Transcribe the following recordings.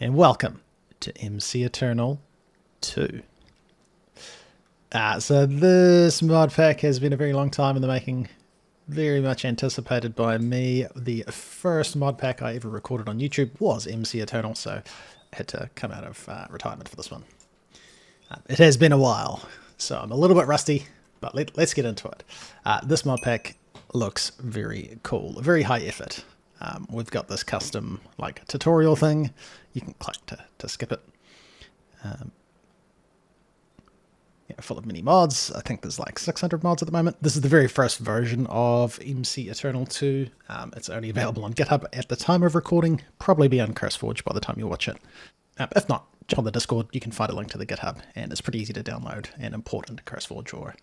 and welcome to MCEternal 2. So this mod pack has been a very long time in the making, very much anticipated by me. The first mod pack I ever recorded on YouTube was MCEternal, so I had to come out of retirement for this one. It has been a while, so I'm a little bit rusty, but let's get into it. This mod pack looks very cool, very high effort. We've got this custom like tutorial thing. You can click to skip it. Yeah, full of mini mods. I think there's like 600 mods at the moment. This is the very first version of MCEternal 2. It's only available on GitHub at the time of recording. Probably be on CurseForge by the time you watch it. If not, jump on the Discord. You can find a link to the GitHub, and it's pretty easy to download and import into CurseForge, or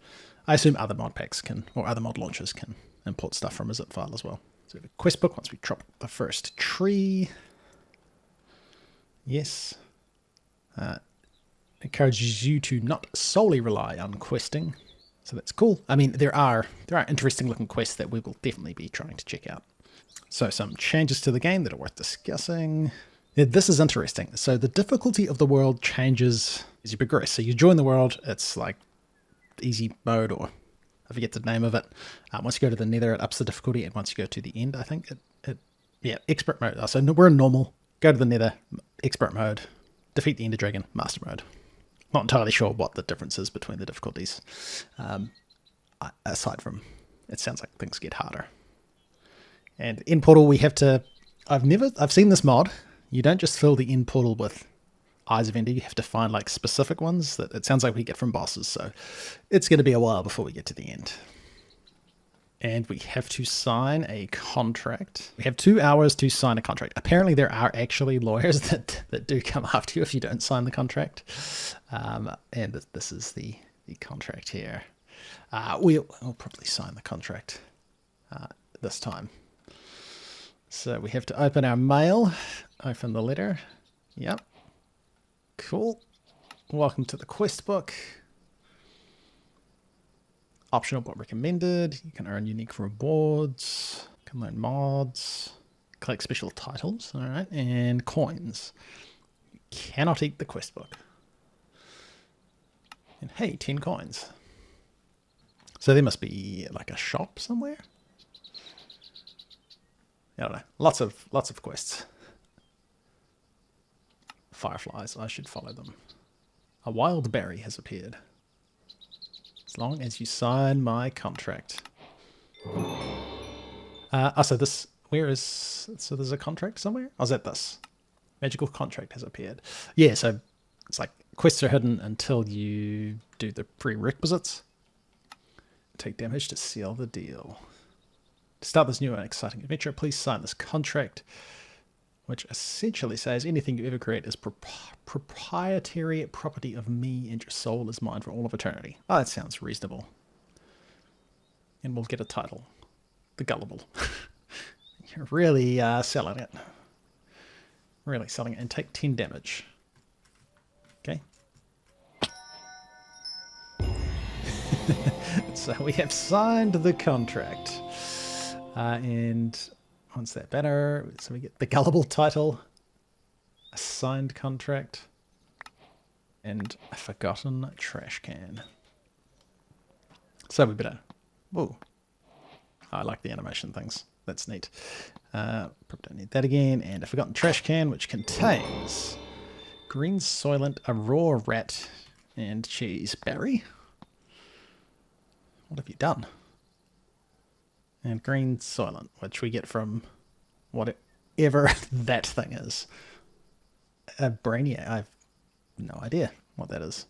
I assume other mod packs can, or other mod launchers can import stuff from a zip file as well. So the quest book, once we drop the first tree. Yes. Encourages you to not solely rely on questing. So that's cool. I mean, there are interesting looking quests that we will definitely be trying to check out. So some changes to the game that are worth discussing. Yeah, this is interesting. So the difficulty of the world changes as you progress. So you join the world, it's like easy mode, or I forget the name of it. Once you go to the nether, it ups the difficulty, and once you go to the end, I think yeah, expert mode. So we're in normal, go to the nether, expert mode, defeat the ender dragon, master mode. Not entirely sure what the difference is between the difficulties. Aside from, it sounds like things get harder. And in portal, we have to, I've seen this mod. You don't just fill the end portal with Eyes of Ender, you have to find like specific ones that it sounds like we get from bosses, so it's going to be a while before we get to the end. And we have to sign a contract. We have 2 hours to sign a contract. Apparently there are actually lawyers that do come after you if you don't sign the contract. And this is the contract here. We'll probably sign the contract this time. So we have to open our mail, open the letter. Yep. Cool. Welcome to the quest book. Optional but recommended. You can earn unique rewards. You can learn mods. Collect special titles. Alright. And coins. You cannot eat the quest book. And hey, 10 coins. So there must be like a shop somewhere. I don't know. Lots of quests. Fireflies, I should follow them. A wild berry has appeared. As long as you sign my contract. So this, so there's a contract somewhere? Oh, is that this? Magical contract has appeared. Yeah, so it's like quests are hidden until you do the prerequisites. Take damage to seal the deal. To start this new and exciting adventure, please sign this contract, which essentially says anything you ever create is proprietary property of me, and your soul is mine for all of eternity. Oh, that sounds reasonable. And we'll get a title. The Gullible. You're really selling it. Really selling it. And take 10 damage. Okay. So we have signed the contract. And once that banner, so we get the Gullible title, a signed contract, and a forgotten trash can. So we better, whoa, I like the animation things, that's neat. Probably don't need that again, and a forgotten trash can, which contains green soylent, a raw rat, and cheese. Barry? What have you done? And green soylent, which we get from whatever that thing is. A brainiac. I have no idea what that is.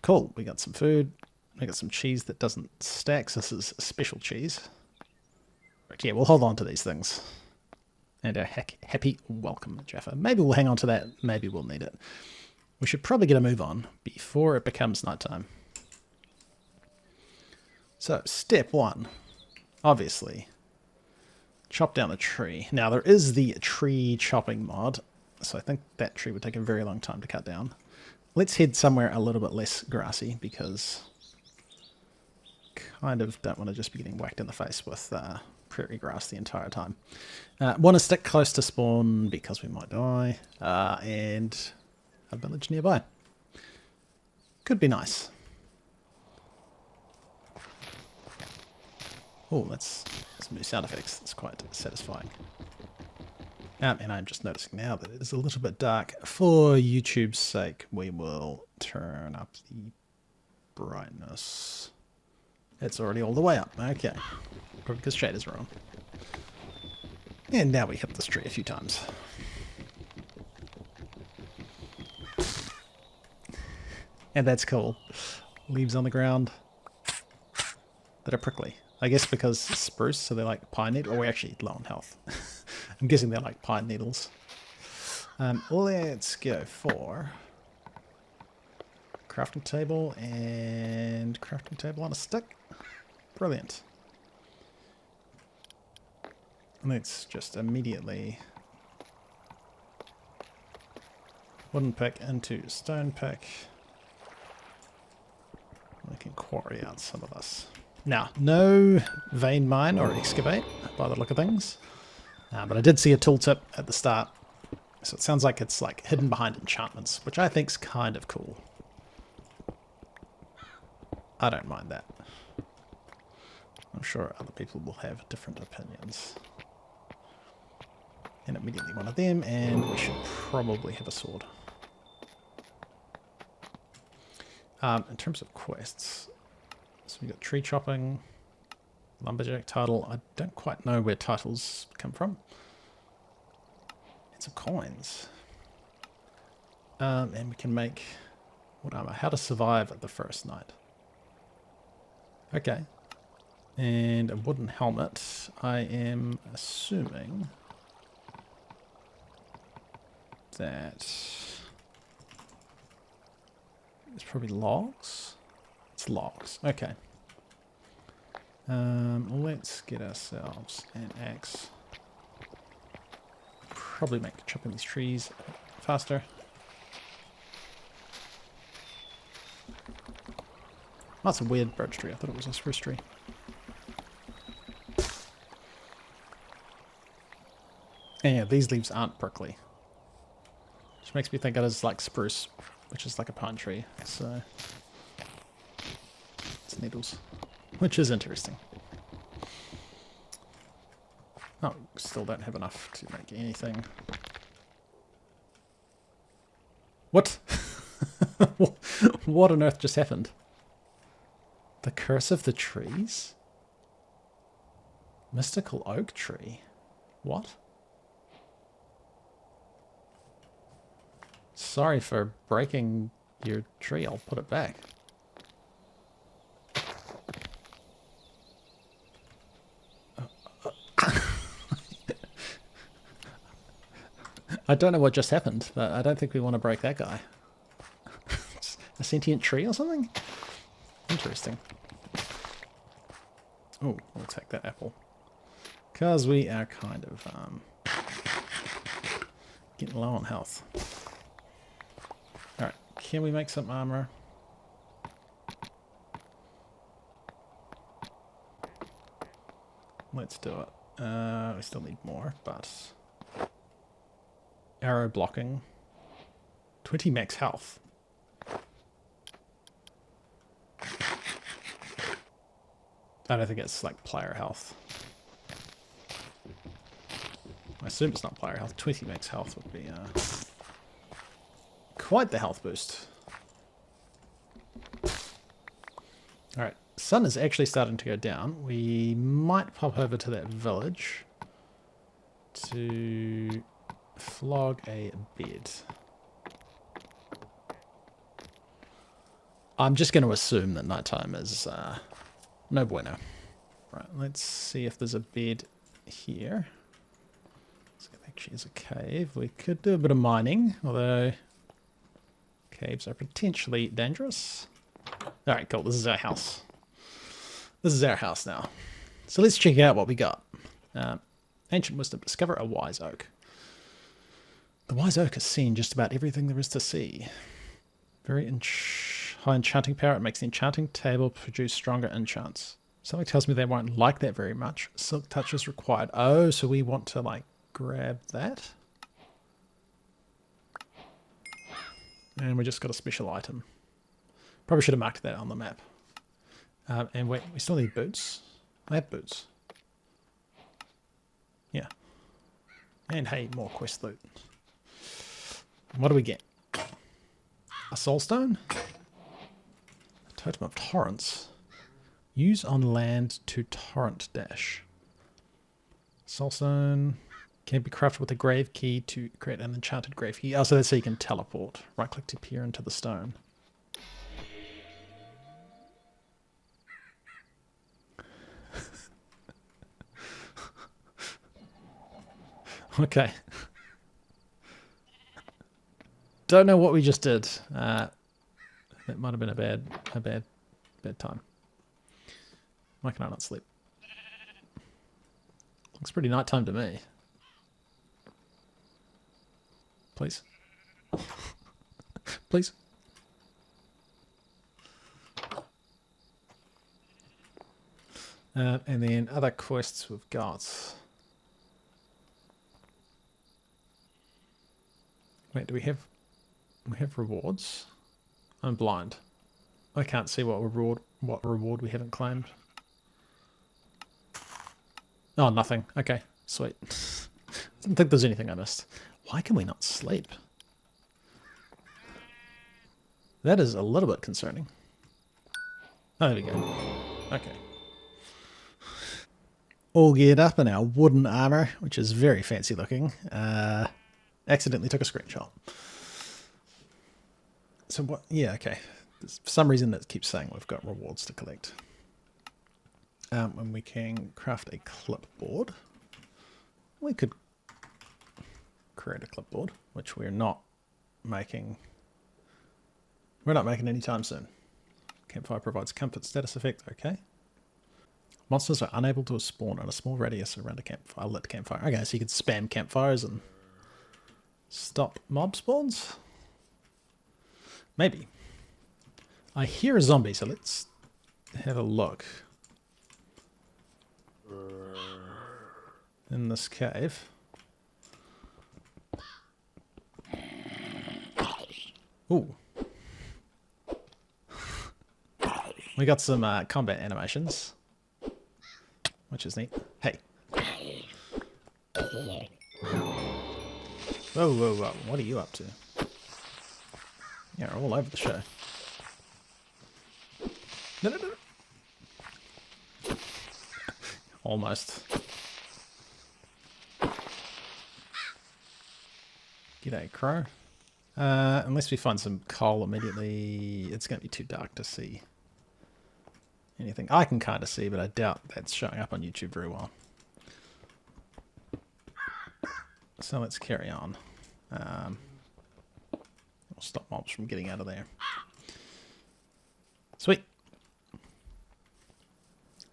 Cool. We got some food. We got some cheese that doesn't stack. So this is special cheese. Right, yeah, we'll hold on to these things. And our happy welcome, Jaffa. Maybe we'll hang on to that. Maybe we'll need it. We should probably get a move on before it becomes nighttime. So, step 1, obviously, chop down a tree. Now, there is the tree chopping mod, so I think that tree would take a very long time to cut down. Let's head somewhere a little bit less grassy, because kind of don't want to just be getting whacked in the face with prairie grass the entire time. Want to stick close to spawn because we might die, and a village nearby. Could be nice. Oh, that's some new sound effects. That's quite satisfying. And I'm just noticing now that it is a little bit dark. For YouTube's sake, we will turn up the brightness. It's already all the way up. Okay. Probably because shaders are on. And now we hit this tree a few times. And that's cool. Leaves on the ground that are prickly. I guess because spruce, so they're like pine needles. Or we're actually low on health. I'm guessing they're like pine needles. Let's go for crafting table and crafting table on a stick. Brilliant. Let's just immediately wooden pick into stone pick. We can quarry out some of this. Now, no vein mine or excavate by the look of things, but I did see a tooltip at the start, so it sounds like it's like hidden behind enchantments, which I think's kind of cool. I don't mind that. I'm sure other people will have different opinions. And immediately one of them, and we should probably have a sword. In terms of quests, so we got tree chopping, lumberjack title. I don't quite know where titles come from. And some coins. And we can make what armor? How to survive the first night. Okay. And a wooden helmet. I am assuming that it's probably logs. It's logs. Okay. Let's get ourselves an axe. Probably make chopping these trees faster. That's a weird birch tree. I thought it was a spruce tree. And yeah, these leaves aren't prickly. Which makes me think it is like spruce, which is like a pine tree. So it's needles, which is interesting. Oh, still don't have enough to make anything. What? What on earth just happened? The curse of the trees? Mystical oak tree? What? Sorry for breaking your tree, I'll put it back. I don't know what just happened, but I don't think we want to break that guy. A sentient tree or something? Interesting. Oh, we'll take that apple. Because we are kind of getting low on health. Alright, can we make some armor? Let's do it. We still need more, but... Arrow blocking. 20 max health. I don't think it's like player health. I assume it's not player health. 20 max health would be quite the health boost. Alright, sun is actually starting to go down. We might pop over to that village to flog a bed. I'm just going to assume that nighttime is no bueno. Right, let's see if there's a bed here. So I think she's a cave. We could do a bit of mining, although caves are potentially dangerous. Alright, cool. This is our house. This is our house now. So let's check out what we got. Ancient wisdom. Discover a wise oak. The wise oak has seen just about everything there is to see. Very high enchanting power. It makes the enchanting table produce stronger enchants. Something tells me they won't like that very much. Silk touch is required. Oh, so we want to like grab that. And we just got a special item. Probably should have marked that on the map. And wait, we still need boots. I have boots. Yeah. And hey, more quest loot. What do we get? A soul stone? A totem of torrents. Use on land to torrent dash. Soul stone can be crafted with a grave key to create an enchanted grave key. Oh, so that's so you can teleport. Right click to peer into the stone. Okay. Don't know what we just did. That might have been a bad time. Why can I not sleep? Looks pretty nighttime to me. Please. Please. And then other quests we've got. Wait, do we have rewards? I'm blind. I can't see what reward we haven't claimed. Oh, nothing. Okay, sweet. Didn't think there's anything I missed. Why can we not sleep? That is a little bit concerning. Oh, there we go. Okay. All geared up in our wooden armor, which is very fancy looking. Accidentally took a screenshot. So what? Yeah, okay. For some reason it keeps saying we've got rewards to collect. And we can craft a clipboard. We could create a clipboard, which we're not making. We're not making anytime soon. Campfire provides comfort status effect. Okay. Monsters are unable to spawn in a small radius around a campfire. Lit campfire. Okay, so you can spam campfires and stop mob spawns? Maybe. I hear a zombie, so let's have a look. In this cave. Ooh. We got some combat animations, which is neat. Hey. Whoa, whoa, whoa. What are you up to? You're all over the show. No, no, no. Almost. G'day, crow. Unless we find some coal immediately, it's going to be too dark to see anything. I can kind of see, but I doubt that's showing up on YouTube very well. So let's carry on. We'll stop mobs from getting out of there. Sweet.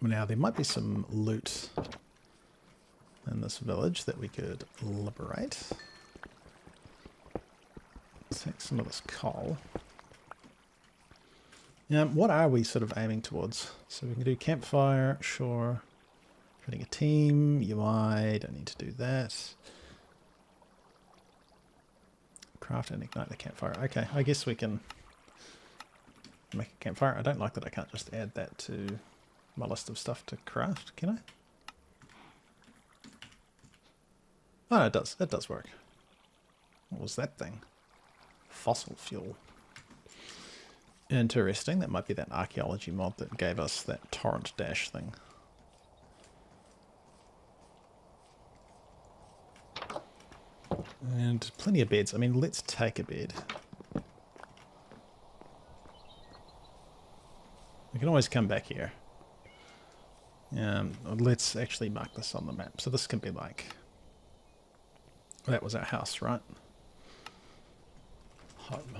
Now there might be some loot in this village that we could liberate. Take some of this coal. What are we sort of aiming towards? So we can do campfire, sure. Creating a team, UI, don't need to do that. Craft and ignite the campfire. Okay, I guess we can make a campfire. I don't like that I can't just add that to my list of stuff to craft, can I? Oh, no, it does. It does work. What was that thing? Fossil fuel. Interesting. That might be that archaeology mod that gave us that torrent dash thing. And plenty of beds. I mean, let's take a bed. We can always come back here. Let's actually mark this on the map. So this can be like... That was our house, right? Home.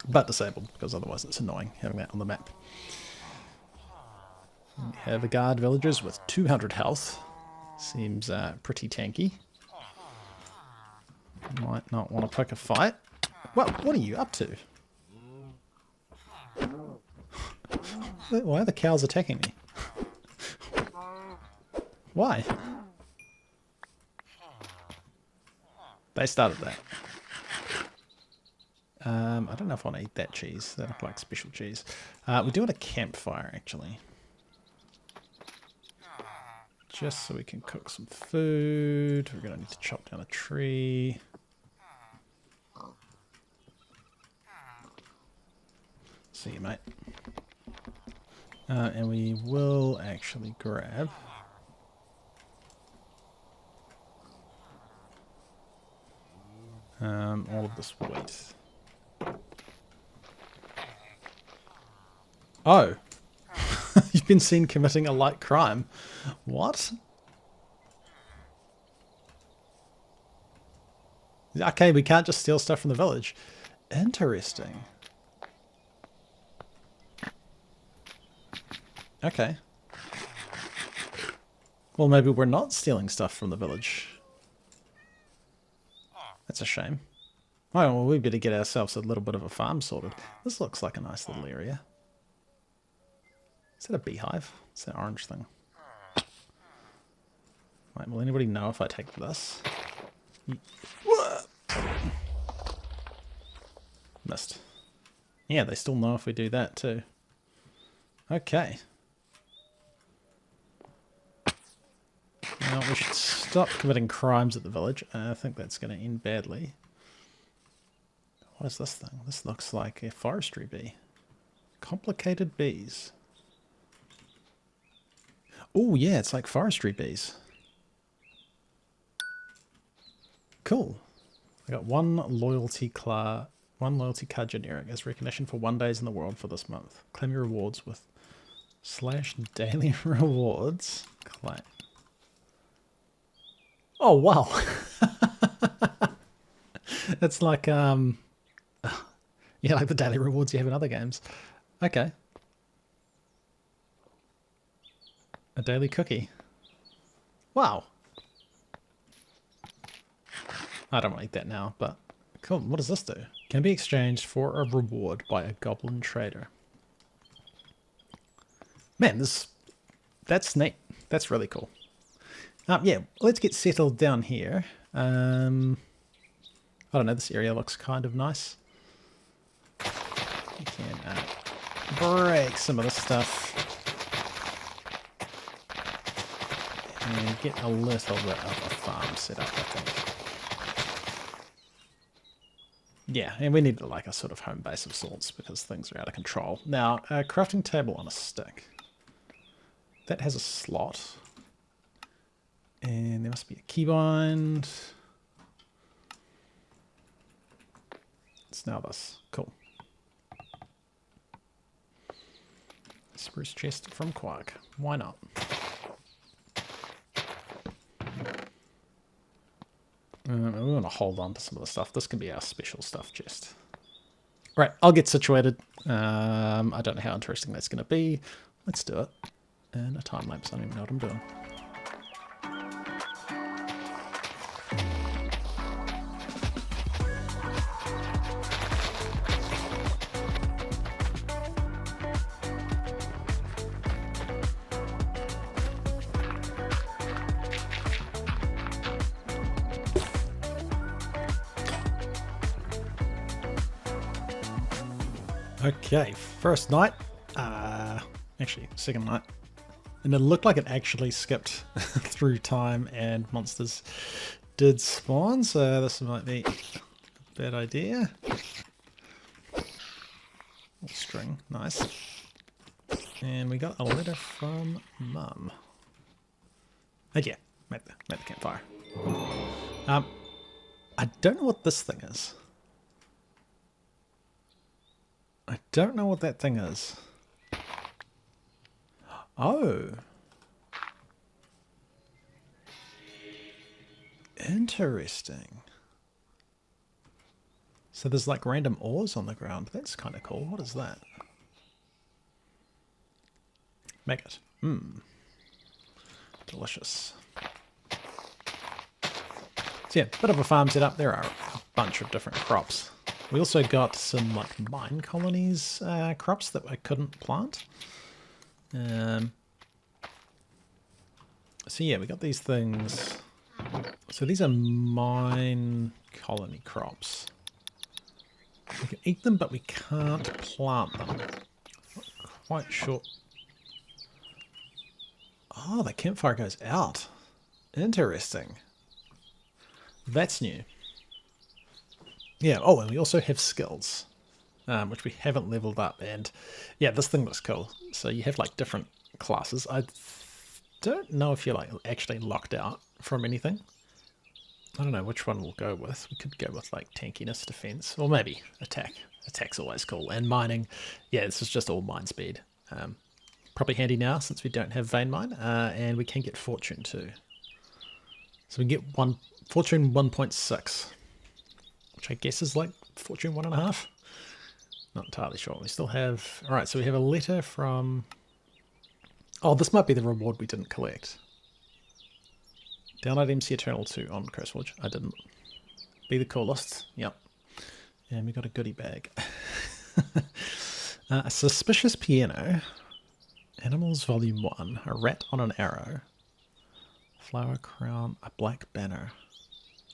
But disabled, because otherwise it's annoying having that on the map. We have a guard villagers with 200 health. Seems pretty tanky. Might not want to pick a fight. Well, what are you up to? Why are the cows attacking me? Why? They started that. I don't know if I want to eat that cheese. They look like special cheese. We're doing a campfire, actually. Just so we can cook some food. We're going to need to chop down a tree. See you, mate. And we will actually grab... all of this wheat. Oh! You've been seen committing a light crime. What? Okay, we can't just steal stuff from the village. Interesting. Okay. Well, maybe we're not stealing stuff from the village. That's a shame. Oh, well, we better get ourselves a little bit of a farm sorted. This looks like a nice little area. Is that a beehive? It's that orange thing. Right, will anybody know if I take this? Missed. Yeah, they still know if we do that too. Okay. Now we should stop committing crimes at the village. I think that's going to end badly. What is this thing? This looks like a forestry bee. Complicated bees. Oh yeah, it's like forestry bees. Cool. I got one loyalty card generic as recognition for 1 days in the world for this month. Claim your rewards with /daily rewards. Claim. Oh wow. It's like yeah, like the daily rewards you have in other games. Okay. A daily cookie. Wow. I don't want to eat that now, but cool. What does this do? Can be exchanged for a reward by a goblin trader. Man, that's neat. That's really cool. Yeah, let's get settled down here. I don't know, this area looks kind of nice. We can break some of the stuff. And get a little bit of a farm set up, I think. Yeah, and we need like a sort of home base of sorts because things are out of control. Now, a crafting table on a stick. That has a slot. And there must be a keybind. It's now this. Cool. Spruce chest from Quark. Why not? We want to hold on to some of the stuff. This can be our special stuff chest. Right, I'll get situated. I don't know how interesting that's going to be. Let's do it. And a time lapse. I don't even know what I'm doing. Okay, first night, actually second night, and it looked like it actually skipped through time and monsters did spawn, so this might be a bad idea. String, nice. And we got a letter from Mum. And yeah, made the campfire. I don't know what this thing is. I don't know what that thing is. Oh. Interesting. So there's like random ores on the ground. That's kind of cool. What is that? Maggot. Mmm. Delicious. So yeah, bit of a farm setup. There are a bunch of different crops. We also got some like mine colonies crops that I couldn't plant. So yeah, we got these things. So these are mine colony crops. We can eat them, but we can't plant them. Not quite sure. Oh, the campfire goes out. Interesting. That's new. Yeah, oh, and we also have skills, which we haven't leveled up. And yeah, this thing looks cool. So you have like different classes. I don't know if you're like actually locked out from anything. I don't know which one we'll go with. We could go with like tankiness, defense, or maybe attack. Attack's always cool. And mining, yeah, this is just all mine speed. Probably handy now since we don't have vein mine, and we can get fortune too. So we can get fortune 1.6, which I guess is like fortune 1.5. Not entirely sure. We still have. All right, so we have a letter from. Oh, this might be the reward we didn't collect. Download MCEternal 2 on CurseForge. I didn't. Be the coolest. Yep. And we got a goodie bag. A suspicious piano. Animals Volume 1. A rat on an arrow. Flower crown. A black banner.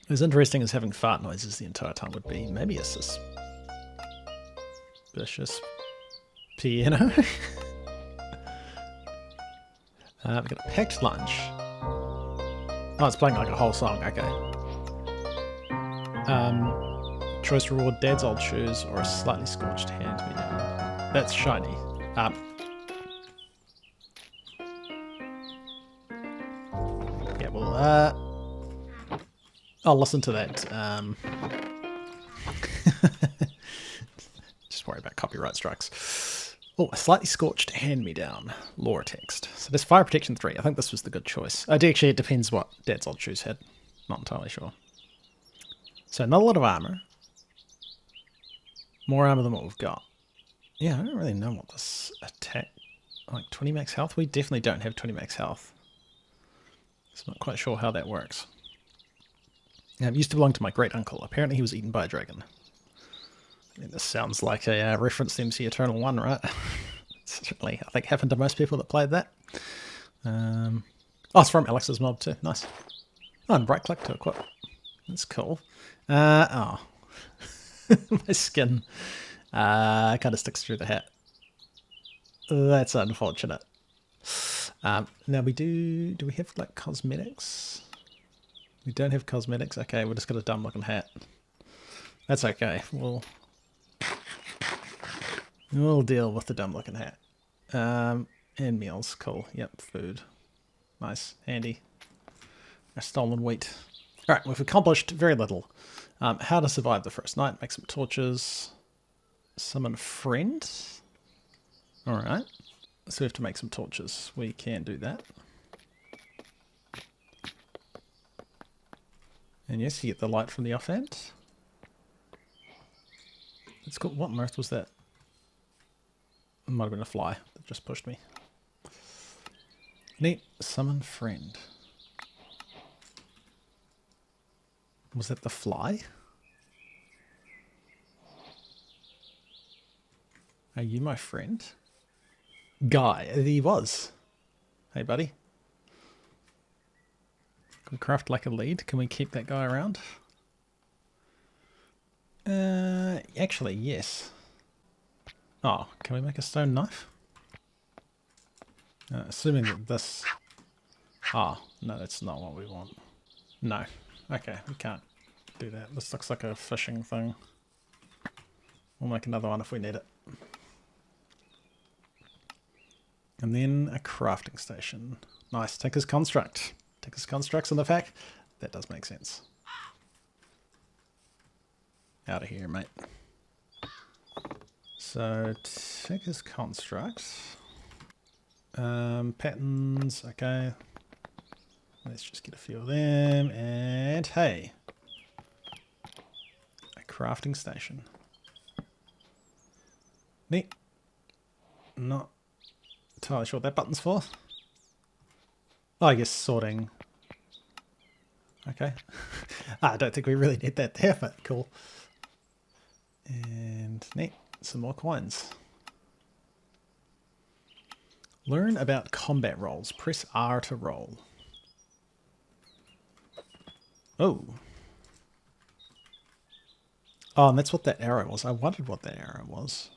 As interesting as having fart noises the entire time would be, maybe a suspicious piano. We've got a packed lunch. Oh, it's playing like a whole song. Okay. Choice reward: Dad's old shoes or a slightly scorched hand me down. That's shiny. Yeah, well, I'll listen to that. Just worry about copyright strikes. Oh, a slightly scorched hand-me-down. Lore text. So there's fire protection 3. I think this was the good choice. Actually, it depends what Dad's old shoes had. Not entirely sure. So not a lot of armor. More armor than what we've got. Yeah, I don't really know what this attack... Like 20 max health? We definitely don't have 20 max health. So I'm not quite sure how that works. Now, it used to belong to my great uncle. Apparently he was eaten by a dragon. I mean, this sounds like a reference to MCEternal 1, right? Certainly, I think happened to most people that played that. Oh, it's from Alex's mob too. Nice. Oh, and right click to equip. That's cool. Oh. My skin kind of sticks through the hat. That's unfortunate. Now we do we have like cosmetics? We don't have cosmetics. Okay, we're just got a dumb looking hat. That's okay. We'll deal with the dumb looking hat. And meals. Cool. Yep, food. Nice. Handy. A stolen wheat. Alright, we've accomplished very little. How to survive the first night. Make some torches. Summon a friend. Alright. So we have to make some torches. We can do that. And yes, you get the light from the offhand. It's got, what on earth was that? It might have been a fly that just pushed me. Neat. Summon friend. Was that the fly? Are you my friend? Guy. He was. Hey, buddy. Can we craft like a lead? Can we keep that guy around? Actually, yes. Oh, can we make a stone knife? Assuming that this... Oh, no, that's not what we want. No. Okay, we can't do that. This looks like a fishing thing. We'll make another one if we need it. And then a crafting station. Nice. Tinker's Construct. Tinker's Construct's in the pack. That does make sense. Out of here, mate. So, Tinker's Construct. Patterns, okay. Let's just get a few of them. And hey, a crafting station. Neat. Not entirely sure what that button's for. Oh, I guess sorting. Okay. I don't think we really need that there, but cool. And neat. Some more coins. Learn about combat rolls. Press R to roll. Oh. Oh, and that's what that arrow was. I wondered what that arrow was.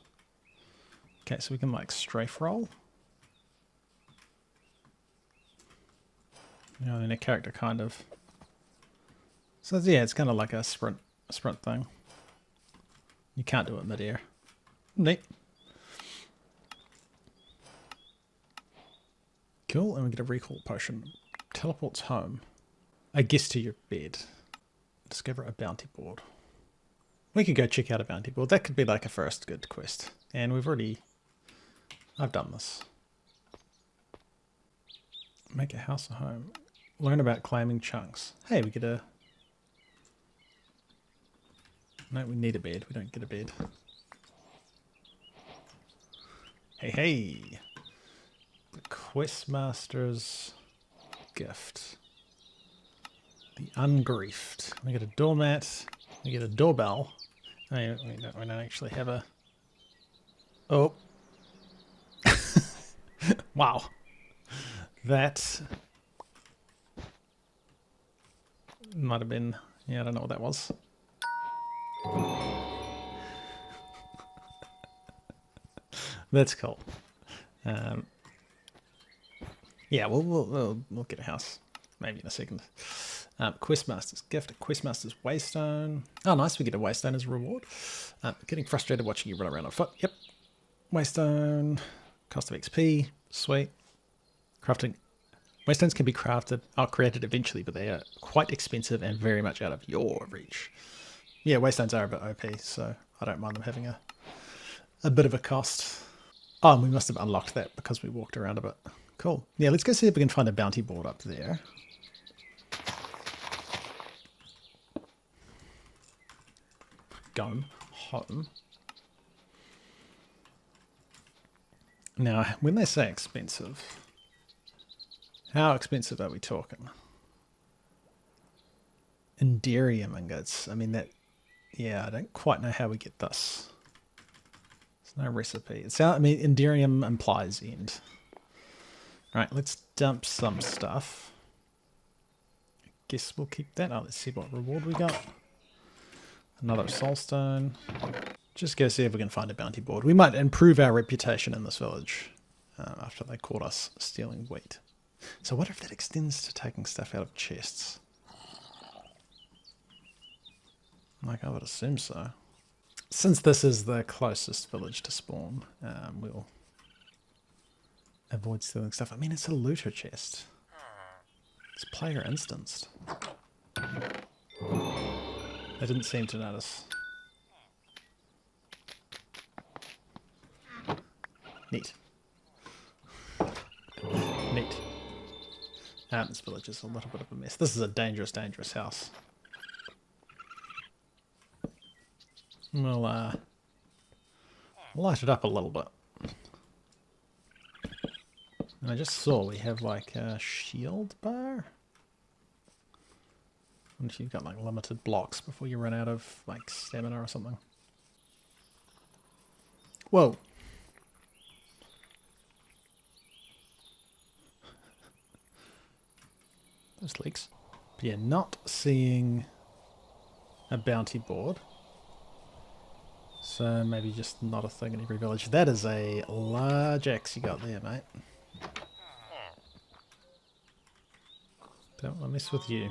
Okay, so we can like strafe roll. You know, then a character kind of... So yeah, it's kind of like a sprint thing. You can't do it mid-air. Neat. Cool, and we get a recall potion. Teleports home. I guess to your bed. Discover a bounty board. We could go check out a bounty board. That could be like a first good quest. And we've already... I've done this. Make a house a home. Learn about claiming chunks. Hey, we get a... No, we need a bed. We don't get a bed. Hey, hey! The Questmaster's gift. The Ungriefed. We get a doormat. We get a doorbell. Oh, we don't actually have a... Oh. Wow. That might have been... Yeah, I don't know what that was. That's cool. Yeah, we'll get a house maybe in a second. Questmaster's gift, Questmaster's waystone. Oh, nice, we get a waystone as a reward. Getting frustrated watching you run around on foot. Yep. Waystone, cost of XP, sweet. Crafting. Waystones can be created eventually, but they are quite expensive and very much out of your reach. Yeah, waystones are a bit OP, so I don't mind them having a bit of a cost. Oh, and we must have unlocked that because we walked around a bit. Cool. Yeah, let's go see if we can find a bounty board up there. Go home. Now, when they say expensive, how expensive are we talking? Enderium ingots. I mean, that... Yeah, I don't quite know how we get this. There's no recipe. I mean, Enderium implies end. Right, let's dump some stuff. I guess we'll keep that. Oh, let's see what reward we got. Another soulstone. Just go see if we can find a bounty board. We might improve our reputation in this village after they caught us stealing wheat. So what if that extends to taking stuff out of chests? Like, I would assume so. Since this is the closest village to spawn, we'll avoid stealing stuff. I mean, it's a looter chest. It's player instanced. They didn't seem to notice. Neat. Neat. This village is a little bit of a mess. This is a dangerous, dangerous house. We'll light it up a little bit. And I just saw we have like a shield bar. And you've got like limited blocks before you run out of like stamina or something. Whoa. Those leaks. But yeah, not seeing a bounty board. So maybe just not a thing in every village. That is a large axe you got there, mate. Don't want to mess with you.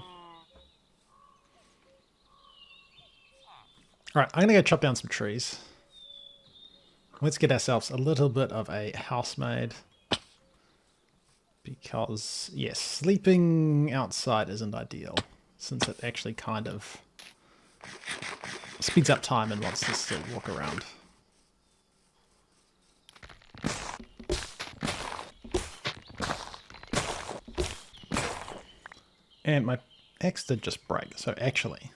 Alright, I'm going to go chop down some trees. Let's get ourselves a little bit of a housemaid. Because, yes, sleeping outside isn't ideal. Since it actually kind of speeds up time and wants to still walk around. And my axe did just break, so actually,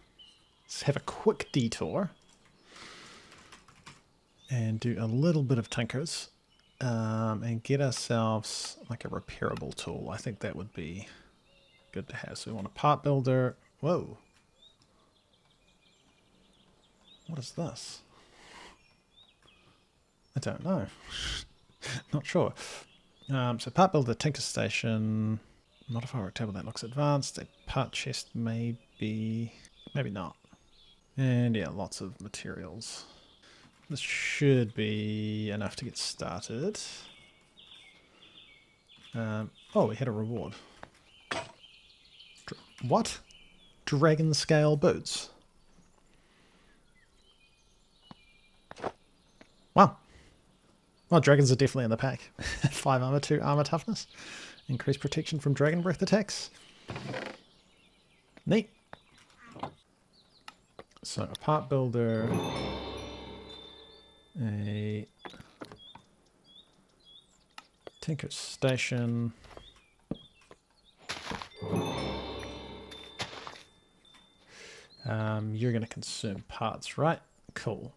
let's have a quick detour and do a little bit of tinkers and get ourselves like a repairable tool. I think that would be good to have. So we want a part builder. Whoa. What is this? I don't know. Not sure. So part builder, tinker station, modify work table that looks advanced, a part chest maybe, maybe not. And yeah, lots of materials. This should be enough to get started. Oh, we had a reward. What? Dragon scale boots. Wow. Well, dragons are definitely in the pack. 5 armor, 2 armor toughness. Increased protection from dragon breath attacks. Neat. So a part builder, a tinker station, you're going to consume parts, right? Cool.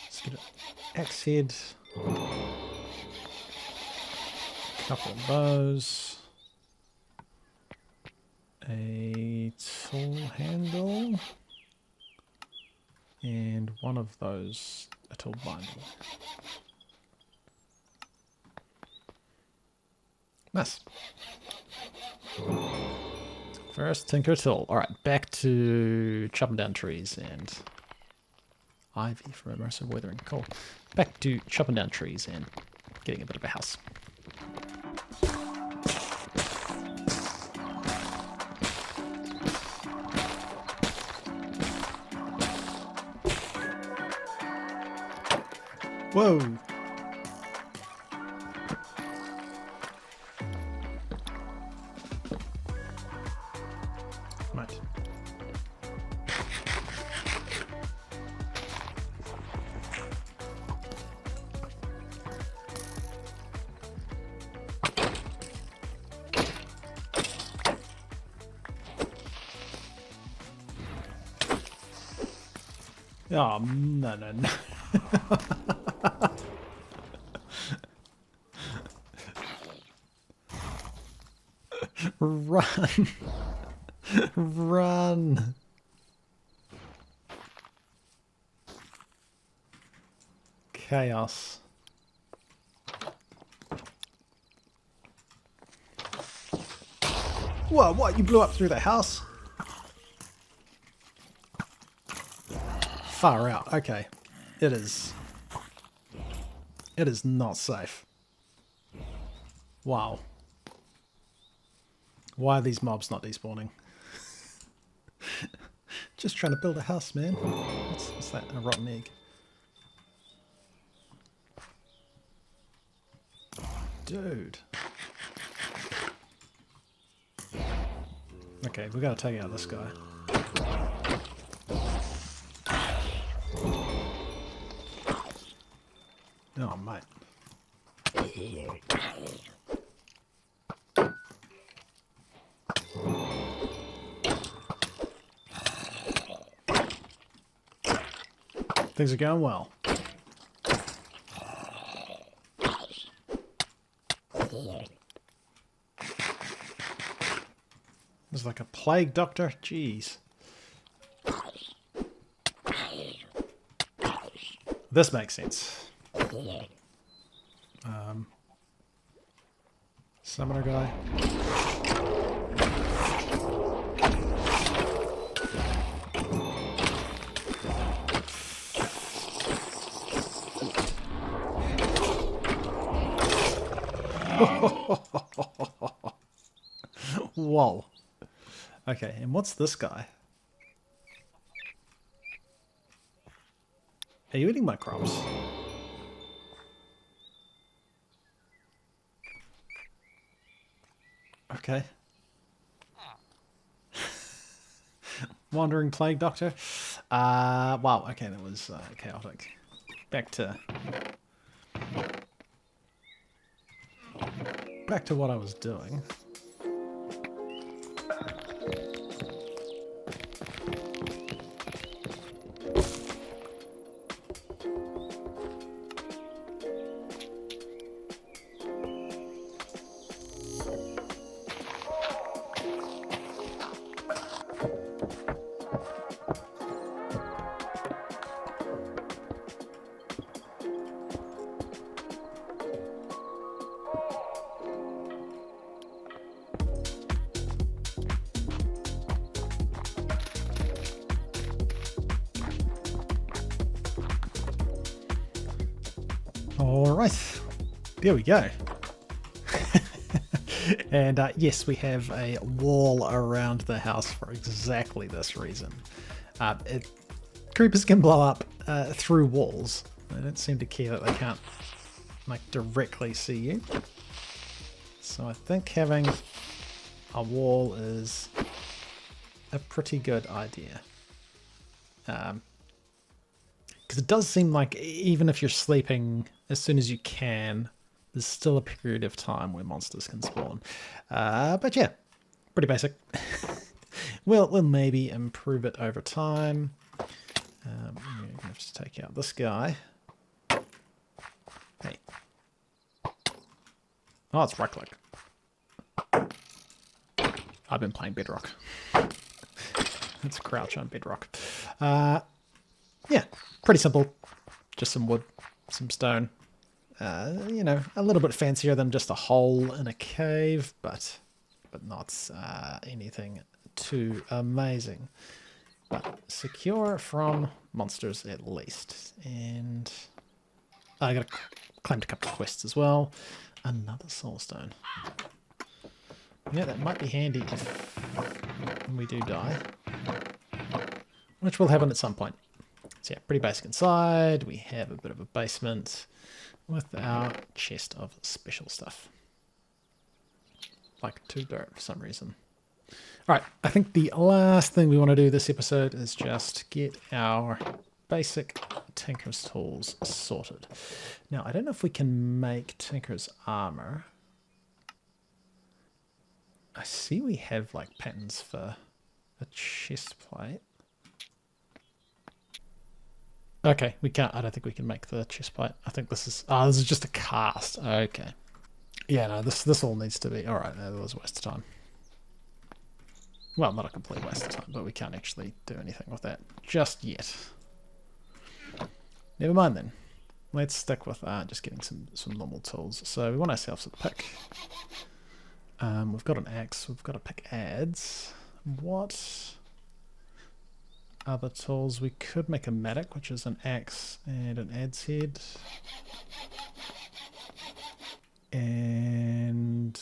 Let's get an axe head, couple of those, a tool handle, and one of those, a tool binding. Nice. First tinker tool. Alright, back to chopping down trees and ivy for immersive weathering. Cool. Back to chopping down trees and getting a bit of a house. Whoa! Right. Oh, no, no, no. Run! Run! Chaos. Whoa, what? You blew up through the house? Far out. Okay. It is. It is not safe. Wow. Why are these mobs not despawning? Just trying to build a house, man. What's that? A rotten egg. Dude. Okay, we gotta take out this guy. Oh, mate. Things are going well. There's like a plague doctor. Jeez. This makes sense. Summoner guy. Whoa. Okay, and what's this guy? Are you eating my crops? Okay. Wandering plague doctor. Wow, okay, that was chaotic. Back to what I was doing. All right, there we go. And yes, we have a wall around the house for exactly this reason. Creepers can blow up through walls. They don't seem to care that they can't like directly see you. So I think having a wall is a pretty good idea. Because it does seem like even if you're sleeping as soon as you can, there's still a period of time where monsters can spawn. But yeah, pretty basic. We'll maybe improve it over time. We're going to have to take out this guy. Hey. Oh, it's right click. I've been playing Bedrock. It's crouch on Bedrock. Yeah, pretty simple. Just some wood, some stone. You know, a little bit fancier than just a hole in a cave, but not anything too amazing. But secure from monsters at least. And I got claimed a couple of quests as well. Another soulstone. Yeah, that might be handy if we do die, which will happen at some point. So yeah, pretty basic inside. We have a bit of a basement with our chest of special stuff. Like 2 dirt for some reason. Alright, I think the last thing we want to do this episode is just get our basic Tinker's tools sorted. Now, I don't know if we can make Tinker's armor. I see we have like patterns for a chest plate. Okay, we can't. I don't think we can make the chest plate. I think this is. Oh, this is just a cast. Okay. Yeah, no. This all needs to be. All right. No, that was a waste of time. Well, not a complete waste of time, but we can't actually do anything with that just yet. Never mind then. Let's stick with just getting some normal tools. So we want ourselves a pick. We've got an axe. We've got a pick adze. What other tools? We could make a mattock, which is an axe and an adze head. And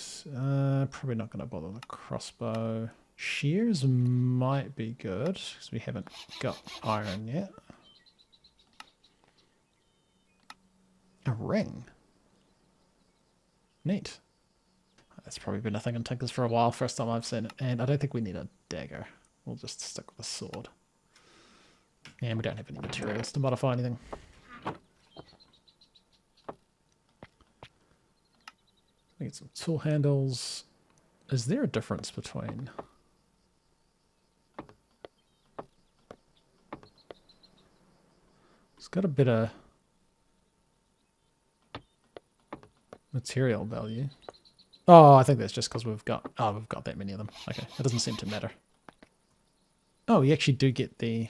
probably not going to bother the crossbow. Shears might be good, because we haven't got iron yet. A ring. Neat. That's probably been a thing in Tinkers for a while, first time I've seen it. And I don't think we need a dagger. We'll just stick with a sword. And we don't have any materials to modify anything. We get some tool handles. Is there a difference between... It's got a bit of material value. Oh, I think that's just because we've got that many of them. Okay, it doesn't seem to matter. Oh, we actually do get the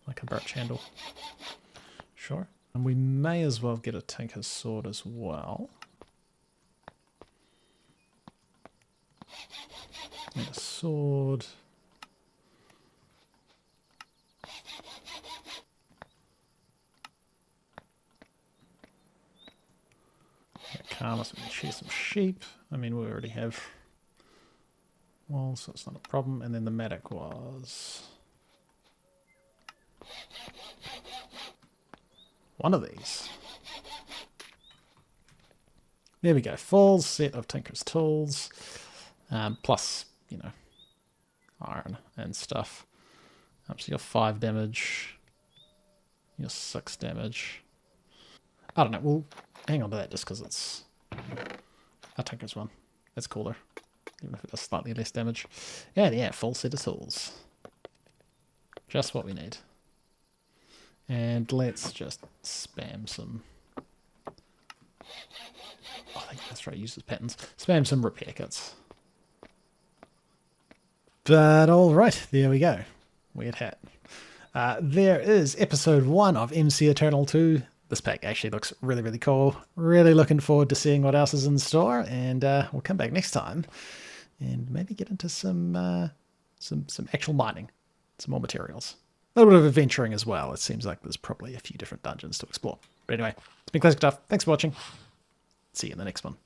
like a birch handle. Sure. And we may as well get a tinker's sword as well. And a sword. Karma, so we can shear some sheep. I mean, we already have walls, so it's not a problem. And then the mattock was one of these. There we go. Full set of Tinker's tools, plus, you know, iron and stuff. So you're 5 damage. You're 6 damage. I don't know. We'll hang on to that just because it's a Tinker's one. That's cooler, even if it does slightly less damage. And yeah, full set of tools. Just what we need. And let's just spam some... I think that's right, use the patterns. Spam some repair kits. But alright, there we go. Weird hat. There is episode 1 of MCEternal 2. This pack actually looks really, really cool. Really looking forward to seeing what else is in store, and we'll come back next time and maybe get into some actual mining, some more materials. A little bit of adventuring as well. It seems like there's probably a few different dungeons to explore. But anyway, it's been ClassicDuff. Thanks for watching. See you in the next one.